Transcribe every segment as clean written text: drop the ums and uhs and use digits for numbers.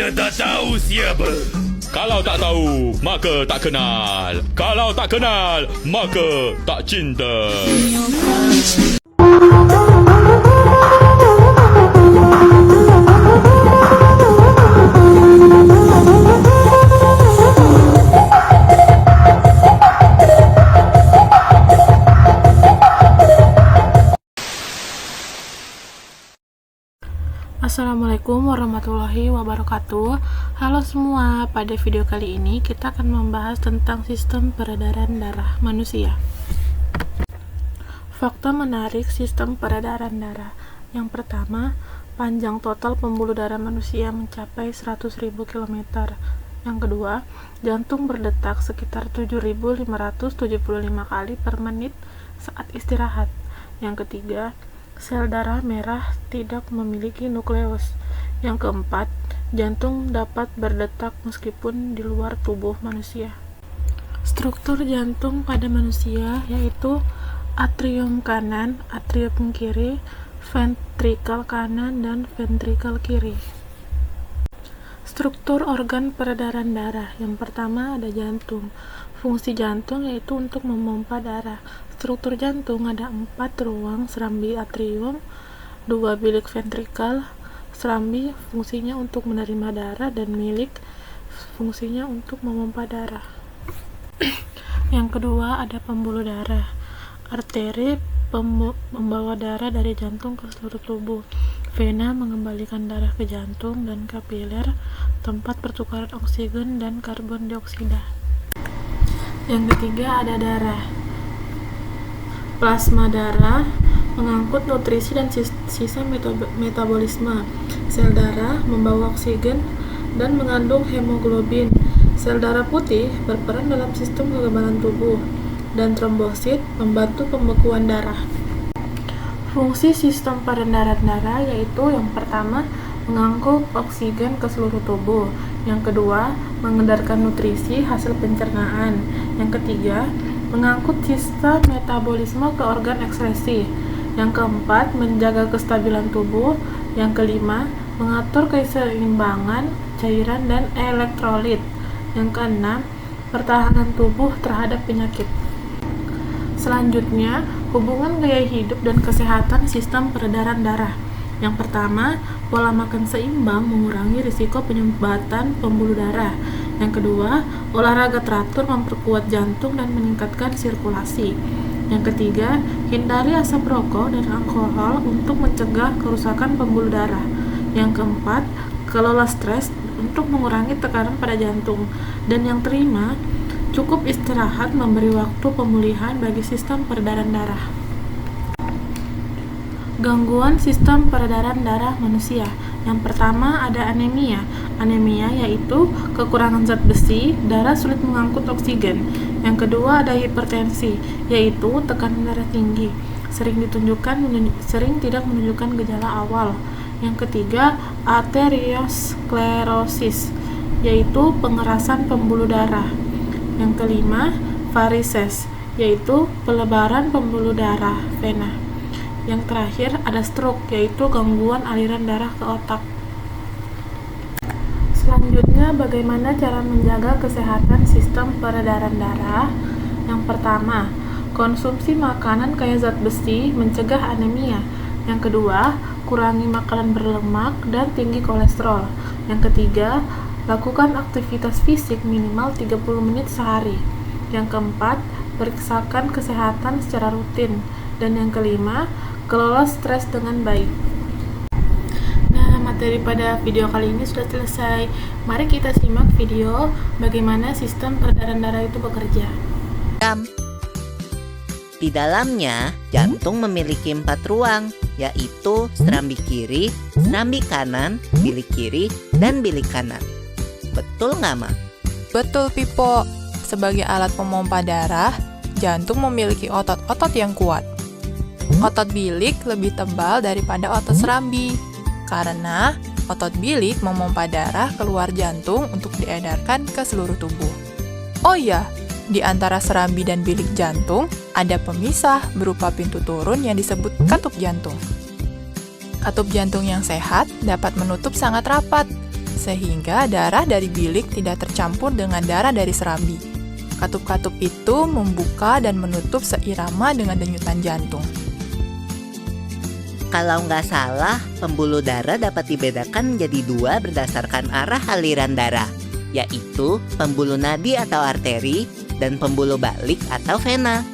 Anda tak tahu siapa? Kalau tak tahu, maka tak kenal. Kalau tak kenal, maka tak cinta. Assalamualaikum warahmatullahi wabarakatuh. Halo semua, pada video kali ini kita akan membahas tentang sistem peredaran darah manusia. Fakta menarik sistem peredaran darah. Yang pertama, panjang total pembuluh darah manusia mencapai 100.000 km. Yang kedua, jantung berdetak sekitar 7.575 kali per menit saat istirahat. Yang ketiga, sel darah merah tidak memiliki nukleus. Yang keempat, jantung dapat berdetak meskipun di luar tubuh manusia. Struktur jantung pada manusia yaitu atrium kanan, atrium kiri, ventrikel kanan, dan ventrikel kiri. Struktur organ peredaran darah. Yang pertama ada jantung. Fungsi jantung yaitu untuk memompa darah. Struktur jantung ada 4 ruang serambi atrium, 2 bilik ventrikel. Serambi fungsinya untuk menerima darah dan bilik fungsinya untuk memompa darah. Yang kedua ada pembuluh darah. Arteri membawa darah dari jantung ke seluruh tubuh. Vena mengembalikan darah ke jantung, dan kapiler tempat pertukaran oksigen dan karbon dioksida. Yang ketiga ada darah. Plasma darah mengangkut nutrisi dan sisa metabolisme. Sel darah membawa oksigen dan mengandung hemoglobin. Sel darah putih berperan dalam sistem kekebalan tubuh, dan trombosit membantu pembekuan darah. Fungsi sistem peredaran darah yaitu yang pertama, mengangkut oksigen ke seluruh tubuh. Yang kedua, mengedarkan nutrisi hasil pencernaan. Yang ketiga, mengangkut sisa metabolisme ke organ ekskresi. Yang keempat, menjaga kestabilan tubuh. Yang kelima, mengatur keseimbangan cairan dan elektrolit. Yang keenam, pertahanan tubuh terhadap penyakit. Selanjutnya, hubungan gaya hidup dan kesehatan sistem peredaran darah. Yang pertama, pola makan seimbang mengurangi risiko penyumbatan pembuluh darah. Yang kedua, olahraga teratur memperkuat jantung dan meningkatkan sirkulasi. Yang ketiga, hindari asap rokok dan alkohol untuk mencegah kerusakan pembuluh darah. Yang keempat, kelola stres untuk mengurangi tekanan pada jantung. Dan yang kelima, cukup istirahat memberi waktu pemulihan bagi sistem peredaran darah. Gangguan sistem peredaran darah manusia. Yang pertama ada anemia. Anemia yaitu kekurangan zat besi, darah sulit mengangkut oksigen. Yang kedua ada hipertensi, yaitu tekanan darah tinggi, sering tidak menunjukkan gejala awal. Yang ketiga arteriosklerosis, yaitu pengerasan pembuluh darah. Yang kelima varises, yaitu pelebaran pembuluh darah vena. Yang terakhir ada stroke, yaitu gangguan aliran darah ke otak. Selanjutnya, bagaimana cara menjaga kesehatan sistem peredaran darah? Yang pertama, konsumsi makanan kaya zat besi mencegah anemia. Yang kedua, kurangi makanan berlemak dan tinggi kolesterol. Yang ketiga, lakukan aktivitas fisik minimal 30 menit sehari. Yang keempat, periksakan kesehatan secara rutin. Dan yang kelima, kelola stres dengan baik. Nah, materi pada video kali ini sudah selesai. Mari kita simak video bagaimana sistem peredaran darah itu bekerja. Di dalamnya, jantung memiliki 4 ruang, yaitu serambi kiri, serambi kanan, bilik kiri, dan bilik kanan. Betul nggak, Ma? Betul, Pipo. Sebagai alat pemompa darah, jantung memiliki otot-otot yang kuat. Otot bilik lebih tebal daripada otot serambi, karena otot bilik memompa darah keluar jantung untuk diedarkan ke seluruh tubuh. Oh iya, di antara serambi dan bilik jantung ada pemisah berupa pintu turun yang disebut katup jantung. Katup jantung yang sehat dapat menutup sangat rapat, sehingga darah dari bilik tidak tercampur dengan darah dari serambi. Katup-katup itu membuka dan menutup seirama dengan denyutan jantung. Kalau nggak salah, pembuluh darah dapat dibedakan menjadi dua berdasarkan arah aliran darah, yaitu pembuluh nadi atau arteri dan pembuluh balik atau vena.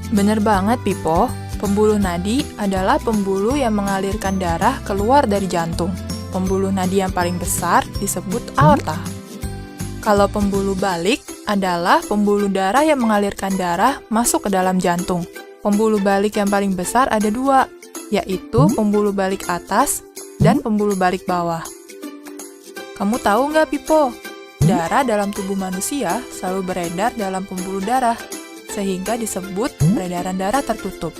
Bener banget, Pipo. Pembuluh nadi adalah pembuluh yang mengalirkan darah keluar dari jantung. Pembuluh nadi yang paling besar disebut aorta. Kalau pembuluh balik adalah pembuluh darah yang mengalirkan darah masuk ke dalam jantung. Pembuluh balik yang paling besar ada dua, yaitu pembuluh balik atas dan pembuluh balik bawah. Kamu tahu nggak, Pipo? Darah dalam tubuh manusia selalu beredar dalam pembuluh darah, sehingga disebut peredaran darah tertutup.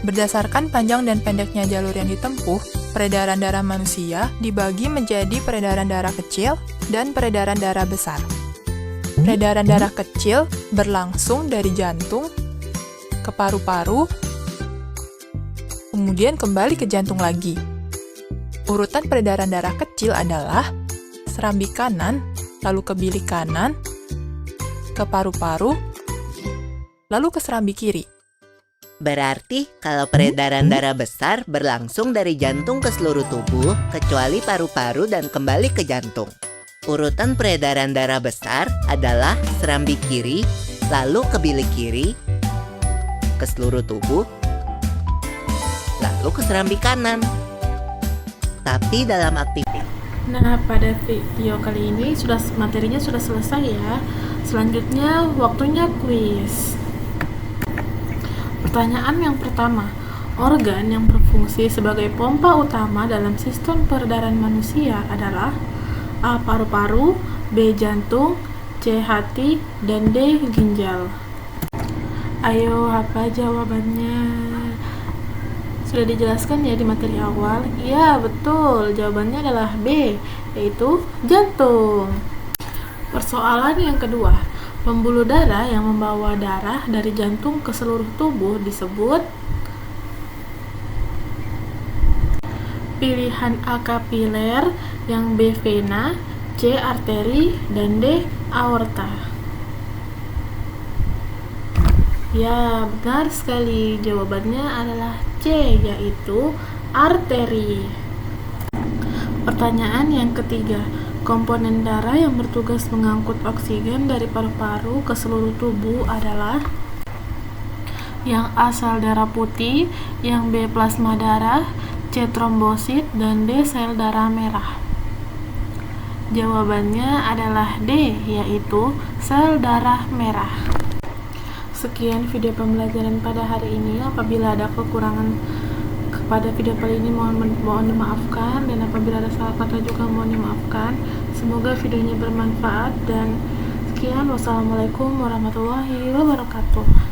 Berdasarkan panjang dan pendeknya jalur yang ditempuh, peredaran darah manusia dibagi menjadi peredaran darah kecil dan peredaran darah besar. Peredaran darah kecil berlangsung dari jantung ke paru-paru, kemudian kembali ke jantung lagi. Urutan peredaran darah kecil adalah serambi kanan, lalu ke bilik kanan, ke paru-paru, lalu ke serambi kiri. Berarti kalau peredaran darah besar berlangsung dari jantung ke seluruh tubuh, kecuali paru-paru dan kembali ke jantung. Urutan peredaran darah besar adalah serambi kiri, lalu ke bilik kiri, ke seluruh tubuh, lalu ke serambi kanan. Tapi dalam aktivitas. Nah, pada video kali ini materinya sudah selesai ya. Selanjutnya waktunya kuis. Pertanyaan yang pertama, organ yang berfungsi sebagai pompa utama dalam sistem peredaran manusia adalah A. Paru-paru, B. Jantung, C. Hati, dan D. Ginjal. Ayo, apa jawabannya? Sudah dijelaskan ya di materi awal? Iya, betul. Jawabannya adalah B, yaitu jantung. Persoalan yang kedua, pembuluh darah yang membawa darah dari jantung ke seluruh tubuh disebut pilihan A. kapiler, yang B. vena, C. arteri, dan D. aorta. Ya, benar sekali. Jawabannya adalah C, yaitu arteri. Pertanyaan yang ketiga, komponen darah yang bertugas mengangkut oksigen dari paru-paru ke seluruh tubuh adalah yang A. sel darah putih, yang B. plasma darah, C. trombosit, dan D. sel darah merah. Jawabannya adalah D, yaitu sel darah merah. Sekian video pembelajaran pada hari ini. Apabila ada kekurangan pada video kali ini mohon dimaafkan, dan apabila ada salah kata juga mohon dimaafkan. Semoga videonya bermanfaat, dan sekian. Wassalamualaikum warahmatullahi wabarakatuh.